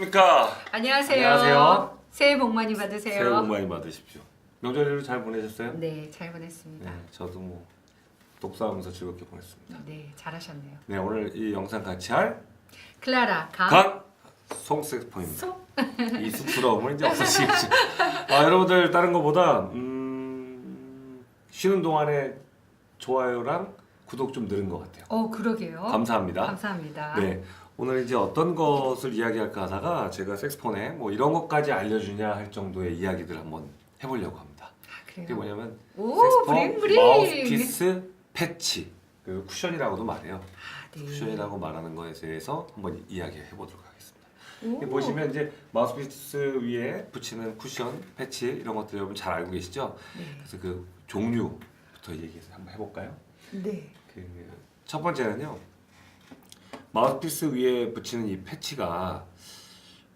그러니까 안녕하세요. 안녕하세요. 새해 복 많이 받으세요. 새해 복 많이 받으십시오. 명절을 잘 보내셨어요? 네, 잘 보냈습니다. 네, 저도 뭐 독서하면서 즐겁게 보냈습니다. 네, 잘하셨네요. 네, 오늘 이 영상 같이 할 클라라 강 송색스폰입니다. 소? 이 쑥스러움을 이제 없애시겠죠. 여러분들 다른 거보다 쉬는 동안에 좋아요랑 구독 좀 늘은 것 같아요. 그러게요. 감사합니다. 감사합니다. 네, 오늘 이제 어떤 것을 이야기할까 하다가 제가 색스폰에 뭐 이런 것까지 알려주냐 할 정도의 이야기들 한번 해보려고 합니다. 그게 그래요. 뭐냐면 오, 색스폰 브링브링. 마우스피스 패치, 그 쿠션이라고도 말해요. 네. 쿠션이라고 말하는 것에 대해서 한번 이야기해 보도록 하겠습니다. 오. 여기 보시면 이제 마우스피스 위에 붙이는 쿠션, 패치 이런 것들 여러분 잘 알고 계시죠? 네. 그래서 그 종류부터 얘기해서 한번 해볼까요? 네. 그 첫 번째는요. 마우스피스 위에 붙이는 이 패치가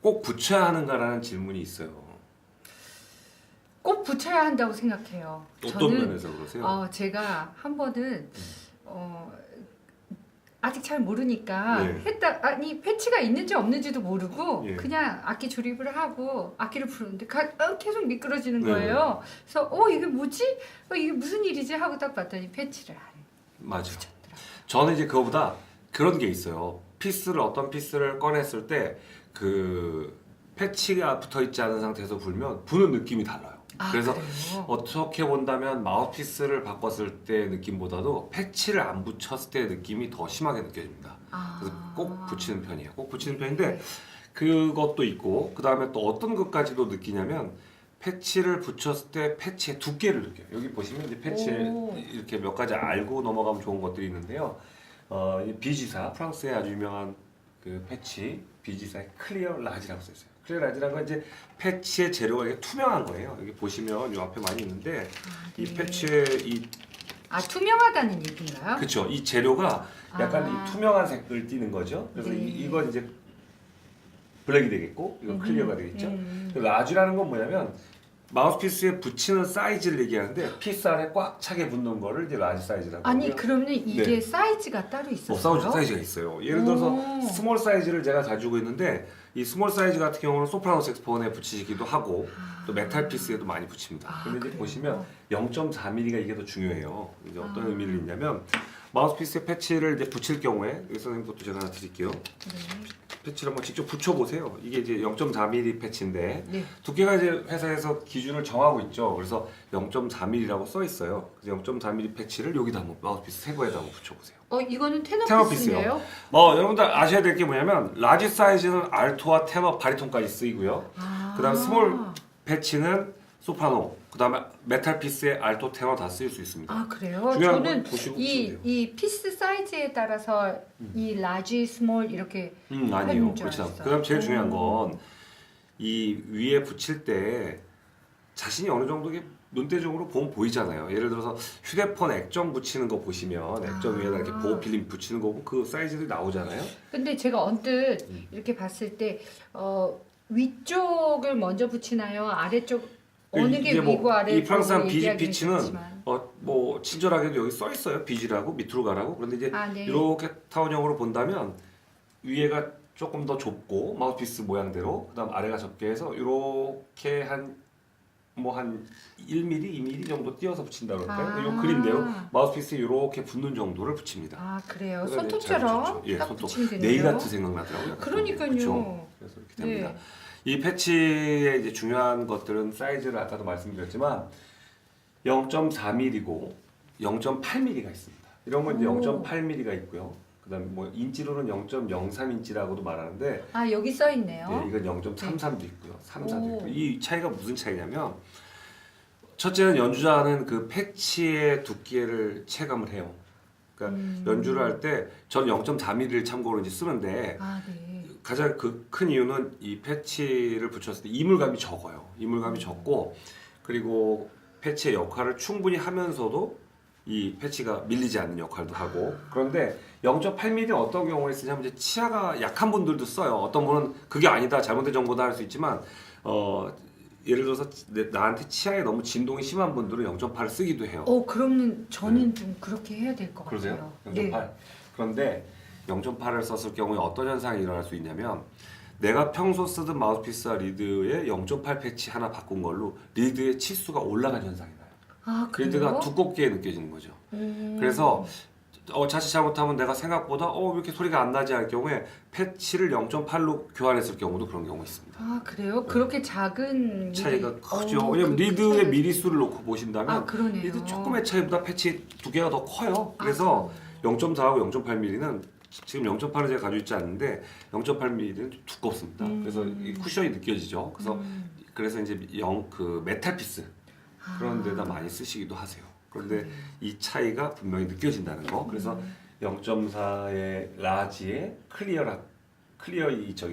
꼭 붙여야 하는가라는 질문이 있어요. 꼭 붙여야 한다고 생각해요. 어떤 면에서 그러세요? 제가 한 번은 아직 잘 모르니까 네. 아니 패치가 있는지 없는지도 모르고 예. 그냥 악기 조립을 하고 악기를 부르는데 계속 미끄러지는 네. 거예요. 그래서 이게 뭐지? 이게 무슨 일이지? 하고 딱 봤더니 패치를 안 맞아. 붙였더라고요. 저는 이제 그거보다 그런 게 있어요. 어떤 피스를 꺼냈을 때 그 패치가 붙어 있지 않은 상태에서 불면 부는 느낌이 달라요. 그래서 그래요? 어떻게 본다면 마우스피스를 바꿨을 때 느낌보다도 패치를 안 붙였을 때 느낌이 더 심하게 느껴집니다. 그래서 꼭 붙이는 편이에요. 꼭 붙이는 편인데 네. 그것도 있고 그 다음에 또 어떤 것까지도 느끼냐면 패치를 붙였을 때 패치의 두께를 느껴요. 여기 보시면 이제 패치에 오. 이렇게 몇 가지 알고 넘어가면 좋은 것들이 있는데요. 이 비지사 프랑스의 아주 유명한 그 패치 비지사의 클리어 라지라고 써 있어요. 클리어 라지라는 건 이제 패치의 재료가 이게 투명한 거예요. 여기 보시면 이 앞에 많이 있는데 이 네. 패치의 투명하다는 얘기인가요? 그쵸 이 재료가 약간 아. 이 투명한 색을 띠는 거죠. 그래서 네. 이건 이제 블랙이 되겠고 이건 클리어가 되겠죠. 라지라는 건 뭐냐면 마우스피스에 붙이는 사이즈를 얘기하는데 피스 안에 꽉 차게 붙는 거를 이제 라지 사이즈라고 아니 하고요. 그러면 이게 네. 사이즈가 따로 있었어요? 사이즈가 있어요. 예를 들어서 오. 스몰 사이즈를 제가 가지고 있는데 이 스몰 사이즈 같은 경우는 소프라노 색스폰에 붙이기도 하고 또 메탈 피스에도 많이 붙입니다. 근데 이제 그래요? 보시면 0.4mm가 이게 더 중요해요. 이제 어떤 아. 의미를 있냐면 마우스피스에 패치를 이제 붙일 경우에 여기 선생님 것도 제가 하나 드릴게요. 네. 패치를 한번 직접 붙여보세요. 이게 이제 0.4mm 패치인데 네. 두께가 이제 회사에서 기준을 정하고 있죠. 그래서 0.4mm라고 써 있어요. 그래서 0.4mm 패치를 여기다 한번 마우스피스 새거에다 한번 붙여보세요. 이거는 테너 테너피스예요? 여러분들 아셔야 될 게 뭐냐면 라지 사이즈는 알토와 테너, 바리톤까지 쓰이고요. 그다음 스몰 패치는 소프라노, 그다음에 메탈 피스에 알토, 테너 다 쓰일 수 있습니다. 그래요? 중요한 건 저는 보시고 붙이면 돼요. 이 피스 사이즈에 따라서 이 라지, 스몰 이렇게 아니에요. 하는 줄 그렇지 않아요. 알았어요. 그다음 제일 중요한 오. 건 이 위에 붙일 때 자신이 어느 정도 눈대중으로 보면 보이잖아요. 예를 들어서 휴대폰 액정 붙이는 거 보시면 액정 위에다 이렇게 보호 필름 붙이는 거 보면 그 사이즈들이 나오잖아요. 근데 제가 언뜻 이렇게 봤을 때 위쪽을 먼저 붙이나요? 아래쪽 어느 게 이게 위고 아래고 이 프랑스한 비지 얘기하기는 피치는 그렇지만. 뭐 친절하게도 여기 써 있어요. 비지라고 밑으로 가라고. 그런데 이제 네. 이렇게 타원형으로 본다면 위에가 조금 더 좁고 마우스피스 모양대로 그다음 아래가 적게 해서 이렇게 한 1mm, 2mm 정도 띄어서 붙인다 그럴까요? 이 그림대로 마우스피스에 이렇게 붙는 정도를 붙입니다. 그래요. 그래서 이제 손톱처럼 잘 붙였죠. 예, 딱 손톱. 붙이면 되네요. 네일 아트 생각나더라고요. 그러니까요. 그렇죠? 그래서 이렇게 됩니다. 네. 이 패치의 이제 중요한 것들은 사이즈를 아까도 말씀드렸지만 0.4mm고 0.8mm가 있습니다. 이런 건 이제 오. 0.8mm가 있고요. 그다음에 뭐 인치로는 0.03인치라고도 말하는데 여기 써 있네요. 네, 이건 0.33도 있고요. 34도 오. 있고 이 차이가 무슨 차이냐면 첫째는 연주자는 그 패치의 두께를 체감을 해요. 그러니까 연주를 할 때 전 0.4mm를 참고로 이제 쓰는데 네. 가장 그 큰 이유는 이 패치를 붙였을 때 이물감이 적어요. 이물감이 적고 그리고 패치의 역할을 충분히 하면서도 이 패치가 밀리지 않는 역할도 하고 그런데 0.8mm 는 어떤 경우에 쓰냐면 이제 치아가 약한 분들도 써요. 어떤 분은 그게 아니다 잘못된 정보다 할 수 있지만 예를 들어서 나한테 치아에 너무 진동이 심한 분들은 0.8을 쓰기도 해요. 그러면 저는 좀 그렇게 해야 될 것 그러세요? 같아요. 0.8. 그런데 0.8을 썼을 경우에 어떤 현상이 일어날 수 있냐면 내가 평소 쓰던 마우스피스와 리드의 0.8 패치 하나 바꾼 걸로 리드의 치수가 올라간 현상이 나요. 아, 그래요? 리드가 두껍게 느껴지는 거죠. 그래서 자칫 잘못하면 내가 생각보다 왜 이렇게 소리가 안 나지 할 경우에 패치를 0.8로 교환했을 경우도 그런 경우 있습니다. 아, 그래요? 그렇게 작은 차이가 크죠. 어, 왜냐면 그 리드의 차이가- 미리수를 놓고 보신다면 아, 그러네요. 리드 조금의 차이보다 패치 두 개가 더 커요. 아, 그래서 0.4하고 0.8mm는 지금 0.8을 제가 가지고 있지 않는데 0.8mm는 좀 두껍습니다. 그래서 이 쿠션이 느껴지죠. 그래서 이제 그 메탈 피스 그런 데다 많이 쓰시기도 하세요. 그런데 이 차이가 분명히 느껴진다는 거. 그래서 0.4의 라지의 클리어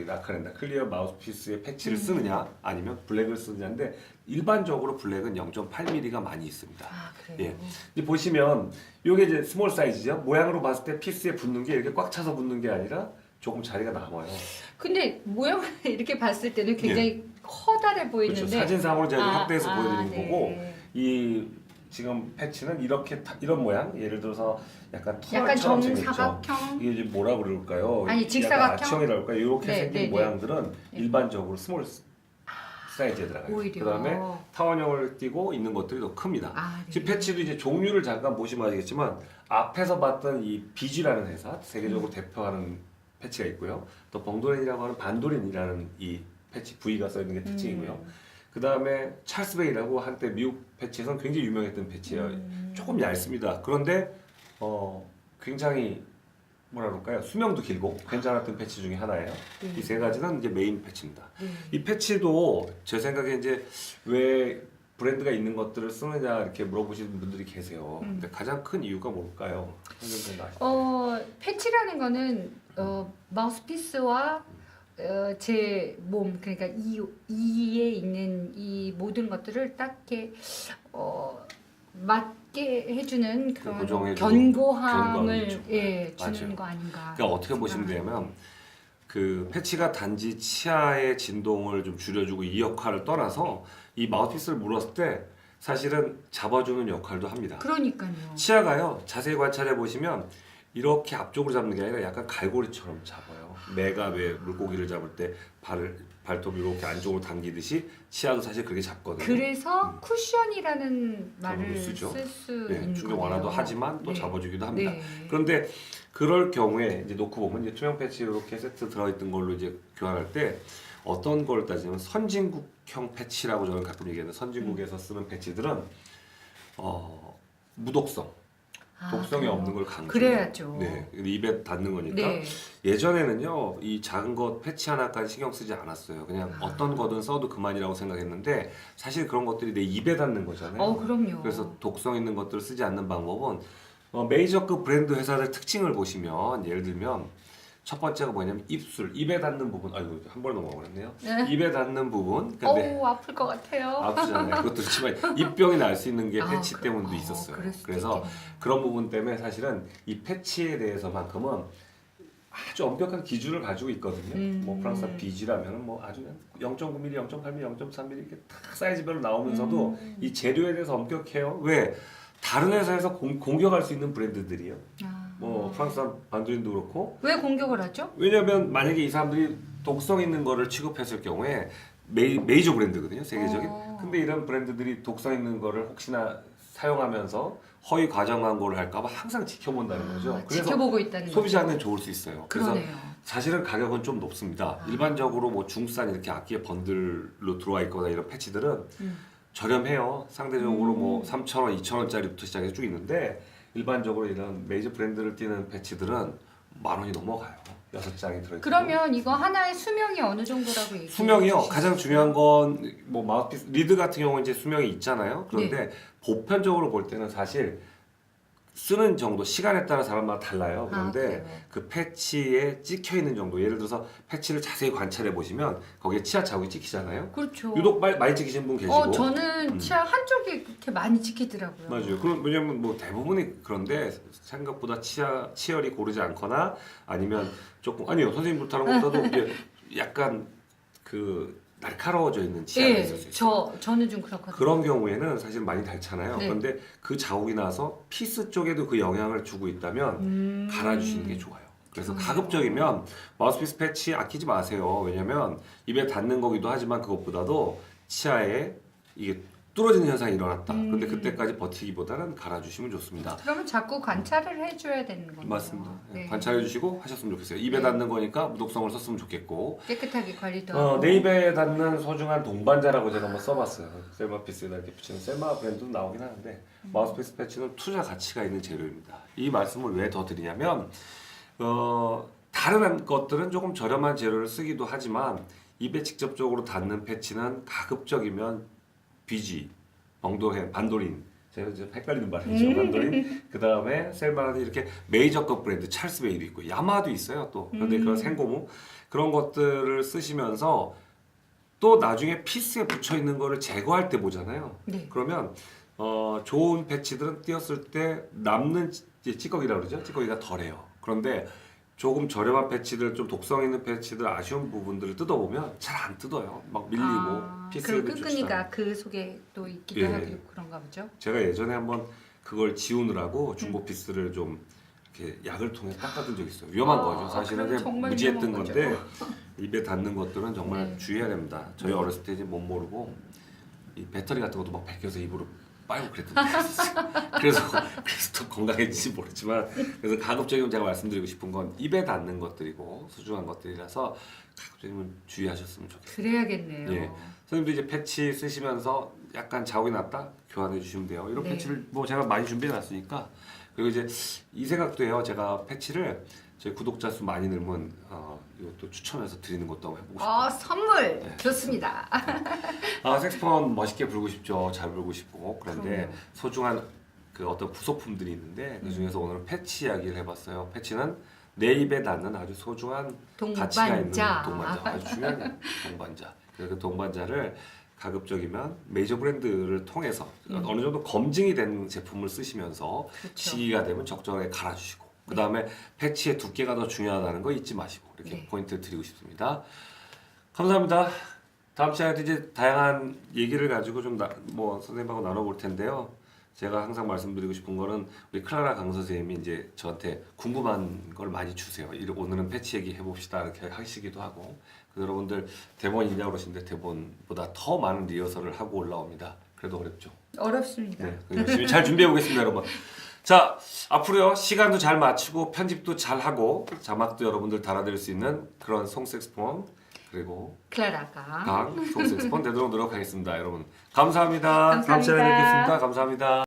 라카렌다 클리어 마우스피스의 패치를 쓰느냐 아니면 블랙을 쓰느냐인데 일반적으로 블랙은 0.8mm가 많이 있습니다. 아, 그래요? 예. 이제 보시면 이게 이제 스몰 사이즈죠. 모양으로 봤을 때 피스에 붙는 게 이렇게 꽉 차서 붙는 게 아니라 조금 자리가 남아요. 근데 모양을 이렇게 봤을 때는 굉장히 커다래 보이는데 그렇죠. 사진상으로 제가 확대해서 보여드린 네. 거고 이 지금 패치는 이런 모양 예를 들어서 약간 약간 터널처럼 생겼죠. 정사각형 이게 이제 뭐라 그럴까요? 아니, 직사각형? 아치형이라고 할까요? 이렇게 네, 생긴 네, 네. 모양들은 일반적으로 스몰 사이즈에 들어가요. 오히려. 그다음에 타원형을 띠고 있는 것들이 더 큽니다. 아, 네. 지금 패치도 이제 종류를 잠깐 보시면 아시겠지만 앞에서 봤던 이 비지라는 회사 세계적으로 대표하는 패치가 있고요. 또 벙도렌이라고 하는 반도렌이라는 이 패치 V가 써 있는 게 특징이고요. 그 다음에 찰스베이라고 한때 미국 패치에서는 굉장히 유명했던 패치예요. 조금 얇습니다. 그런데 굉장히 뭐라 그럴까요? 수명도 길고 괜찮았던 패치 중에 하나예요. 네. 이 세 가지는 이제 메인 패치입니다. 네. 이 패치도 제 생각에 이제 왜 브랜드가 있는 것들을 쓰느냐 이렇게 물어보시는 분들이 계세요. 근데 가장 큰 이유가 뭘까요? 선생님 아시죠? 패치라는 거는 마우스피스와 제 몸 그러니까 이에 있는 이 모든 것들을 딱 이렇게 맞게 해주는 그런 고정해주고 견고함을 견고함이죠. 예, 주는 맞아요. 거 아닌가. 그러니까 어떻게 보시면 생각하는데. 되냐면 그 패치가 단지 치아의 진동을 좀 줄여주고 이 역할을 떠나서 이 마우스피스를 물었을 때 사실은 잡아주는 역할도 합니다. 그러니까요. 치아가요 자세히 관찰해 보시면 이렇게 앞쪽으로 잡는 게 아니라 약간 갈고리처럼 잡아요. 매가 왜 물고기를 잡을 때 발톱 이렇게 안쪽으로 당기듯이 치아도 사실 그렇게 잡거든요. 그래서 쿠션이라는 말을 저도 쓰죠. 쓸 수 네, 있는 충격 거네요. 완화도 하지만 또 네. 잡아주기도 합니다. 네. 그런데 그럴 경우에 이제 놓고 보면 이제 투명 패치 이렇게 세트 들어있던 걸로 이제 교환할 때 어떤 걸 따지면 선진국형 패치라고 저는 가끔 얘기하는데 선진국에서 쓰는 패치들은 무독성, 독성이 그래요? 없는 걸 강조해요. 그래야죠. 네, 입에 닿는 거니까. 네. 예전에는요 이 작은 것 패치 하나까지 신경 쓰지 않았어요. 그냥 어떤 거든 써도 그만이라고 생각했는데 사실 그런 것들이 내 입에 닿는 거잖아요. 그럼요. 그래서 독성 있는 것들을 쓰지 않는 방법은 메이저급 브랜드 회사들 특징을 보시면 예를 들면 첫 번째가 뭐냐면 입에 닿는 부분 아이고 한 번에 넘어가버렸네요. 네. 입에 닿는 부분 근데 아플 것 같아요. 아프잖아요. 그것도 그렇지만 입병이 날 수 있는 게 패치 그- 때문도 있었어요. 그럴 수도 그래서 있겠네요. 그런 부분 때문에 사실은 이 패치에 대해서만큼은 아주 엄격한 기준을 가지고 있거든요. 뭐 프랑스 비지라면 뭐 아주 0.9mm, 0.8mm, 0.3mm 이렇게 딱 사이즈별로 나오면서도 이 재료에 대해서 엄격해요. 왜? 다른 회사에서 공격할 수 있는 브랜드들이요. 뭐 프랑스 반도린도 그렇고. 왜 공격을 하죠? 왜냐하면 만약에 이 사람들이 독성 있는 거를 취급했을 경우에 메이저 브랜드거든요, 세계적인. 근데 이런 브랜드들이 독성 있는 거를 혹시나 사용하면서 허위 과정 광고를 할까봐 항상 지켜본다는 거죠. 그래서 지켜보고 있다는 거죠. 소비자한테는 좋을 수 있어요. 그래서 그러네요. 사실은 가격은 좀 높습니다. 일반적으로 뭐 중국산 이렇게 악기의 번들로 들어와 있거나 이런 패치들은 저렴해요. 상대적으로 뭐 3,000원, 2,000원짜리부터 시작해서 쭉 있는데 일반적으로 이런 메이저 브랜드를 띄는 패치들은 10,000원이 넘어가요. 6장이 들어있고. 그러면 이거 하나의 수명이 어느 정도라고 얘기해요? 수명이요. 가장 중요한 건 뭐 마우스피스 리드 같은 경우는 이제 수명이 있잖아요. 그런데 보편적으로 볼 때는 사실 쓰는 정도 시간에 따라 사람마다 달라요. 그런데 그래요? 그 패치에 찍혀 있는 정도 예를 들어서 패치를 자세히 관찰해 보시면 거기에 치아 자국이 찍히잖아요. 그렇죠. 유독 많이 찍히신 분 계시고. 저는 치아 한쪽이 그렇게 많이 찍히더라고요. 맞아요. 그럼 왜냐면 뭐 대부분이 그런데 생각보다 치열이 고르지 않거나 아니면 조금 아니요 선생님 그렇다는 것보다도 이제 약간 그 날카로워져 있는 치아가 있을 수 있어요. 저는 좀 그렇거든요. 그런 경우에는 사실 많이 닳잖아요. 네. 그런데 그 자국이 나서 피스 쪽에도 그 영향을 주고 있다면 갈아주시는 게 좋아요. 그래서 좋네요. 가급적이면 마우스피스 패치 아끼지 마세요. 왜냐면 입에 닿는 거기도 하지만 그것보다도 치아에 이게 뚫어지는 현상이 일어났다. 근데 그때까지 버티기보다는 갈아주시면 좋습니다. 그러면 자꾸 관찰을 해줘야 되는 거예요. 맞습니다. 네. 관찰해 주시고 하셨으면 좋겠어요. 입에 네. 닿는 거니까 무독성을 썼으면 좋겠고 깨끗하게 관리도 하고. 내 입에 닿는 소중한 동반자라고 제가 한번 써봤어요. 셀마피스에다 이렇게 붙이는 셀마 브랜드도 나오긴 하는데 마우스피스 패치는 투자 가치가 있는 재료입니다. 이 말씀을 왜 더 드리냐면 다른 것들은 조금 저렴한 재료를 쓰기도 하지만 입에 직접적으로 닿는 패치는 가급적이면 BG, 엉도헨, 반도린 제가 이제 헷갈리는 말이죠. 반도린 그 다음에 셀마라든 이렇게 메이저급 브랜드 찰스베이도 있고 야마도 있어요 또. 그런데 그런 생고무 그런 것들을 쓰시면서 또 나중에 피스에 붙여 있는 거를 제거할 때 보잖아요. 네. 그러면 좋은 패치들은 띄었을 때 남는 찌꺼기라고 그러죠. 찌꺼기가 덜해요. 그런데 조금 저렴한 패치들, 좀 독성 있는 패치들 아쉬운 부분들을 뜯어보면 잘 안 뜯어요. 막 밀리고 피스에도 그럼 좋지 끈끈이가 그 속에 또 있기도 예. 하고 그런가 보죠. 제가 예전에 한번 그걸 지우느라고 중고 피스를 좀 이렇게 약을 통해 닦아둔 적이 있어요. 위험한 거죠. 사실은 그럼 그냥 정말 무지했던 위험한 건데 입에 닿는 것들은 정말 네. 주의해야 됩니다. 저희 어렸을 때 이제 못 모르고 이 배터리 같은 것도 막 벗겨서 입으로 빨고 그랬던 적이 있었어요. 그래서 더 건강해질지 모르지만 그래서 가급적이면 제가 말씀드리고 싶은 건 입에 닿는 것들이고 소중한 것들이라서 가급적이면 주의하셨으면 좋겠어요. 그래야겠네요. 예. 선생님도 이제 패치 쓰시면서 약간 자국이 났다 교환해 주시면 돼요. 이런 네. 패치를 뭐 제가 많이 준비해 놨으니까 그리고 이제 이 생각도 해요. 제가 패치를 제 구독자 수 많이 늘면 이것도 추천해서 드리는 것도 한번 해보고 싶어요. 선물 네. 좋습니다. 색스폰 멋있게 불고 싶죠. 잘 불고 싶고 그런데 그럼요. 소중한 그 어떤 부속품들이 있는데 그 중에서 오늘은 패치 이야기를 해봤어요. 패치는 내 입에 닿는 아주 소중한 가치가 있는 동반자. 동반자 아주 중요한 동반자. 그래서 그 동반자를 가급적이면 메이저 브랜드를 통해서 어느 정도 검증이 된 제품을 쓰시면서 그렇죠. 시기가 되면 적절하게 갈아주시고 그 다음에 패치의 두께가 더 중요하다는 거 잊지 마시고 이렇게 네. 포인트를 드리고 싶습니다. 감사합니다. 다음 시간에 이제 다양한 얘기를 가지고 좀 뭐 선생님하고 나눠볼 텐데요. 제가 항상 말씀드리고 싶은 거는 우리 클라라 강 선생님이 이제 저한테 궁금한 걸 많이 주세요. 오늘은 패치 얘기 해봅시다 이렇게 하시기도 하고 그래서 여러분들 대본 있냐고 그러시는데 대본보다 더 많은 리허설을 하고 올라옵니다. 그래도 어렵죠. 어렵습니다. 네, 열심히 잘 준비해 보겠습니다, 여러분. 자, 앞으로요 시간도 잘 맞추고 편집도 잘 하고 자막도 여러분들 달아드릴 수 있는 그런 송색스폰 그리고 클라라가 강 송색스폰 되도록 노력하겠습니다, 여러분. 감사합니다. 다음 감사합니다. 시간에 뵙겠습니다. 감사합니다.